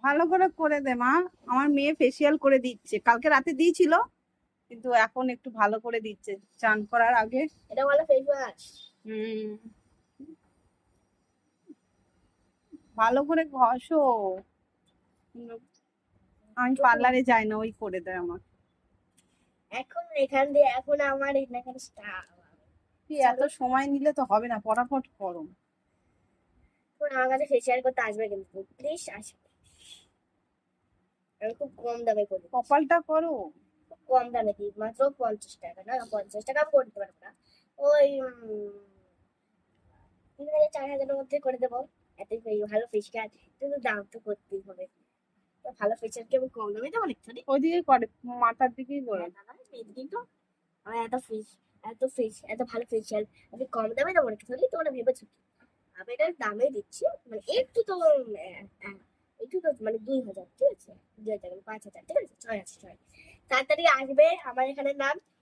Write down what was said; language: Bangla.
ভালো করে করে দে মা। আমার মেয়ে ফেসিয়াল করে দিচ্ছে, কালকে রাতে দিয়েছিল, কিন্তু এখন একটু ভালো করে দিচ্ছে চান করার আগে। এটা বলো ফেস ওয়াশ। হুম, ভালো করে ঘষো। আমি পার্লারে যাই না, ওই করে দেয় আমার। এখন এখান দিয়ে এখন আমার এখানে স্টাফ। তুই এত সময় নিলে তো হবে না, ফটাফট করো। আমার কাছে ফেসিয়াল করতে আসবে কিন্তু প্লিজ আসবে। আমি খুব কম দামে করি, কপালটা করো। খুব কম দামে দিই, মাত্র 50 টাকা। না 50 টাকা আমি করতে পারবো না, ওই 3000 4000-এর মধ্যে করে দেবো। এত ভালো ফেসিয়াল, কিন্তু দাম তো করতেই হবে। তো ভালো ফেসিয়াল কি আমি কম দামে দেবো নাকি? ওইদিকে করে, মাথার দিকেই করে। হ্যাঁ দাদা, কিন্তু আমার এত ভালো ফেসিয়াল আমি কম দামে দেবো নাকি? তোমরা ভেবেছো কি? আমি এটার দামে দিচ্ছি, মানে একটু তো একটু তো মানে 2000, ঠিক আছে? 2000 5,000, ঠিক আছে? 6 আছে 6। তাড়াতাড়ি আসবে আমার এখানে নাম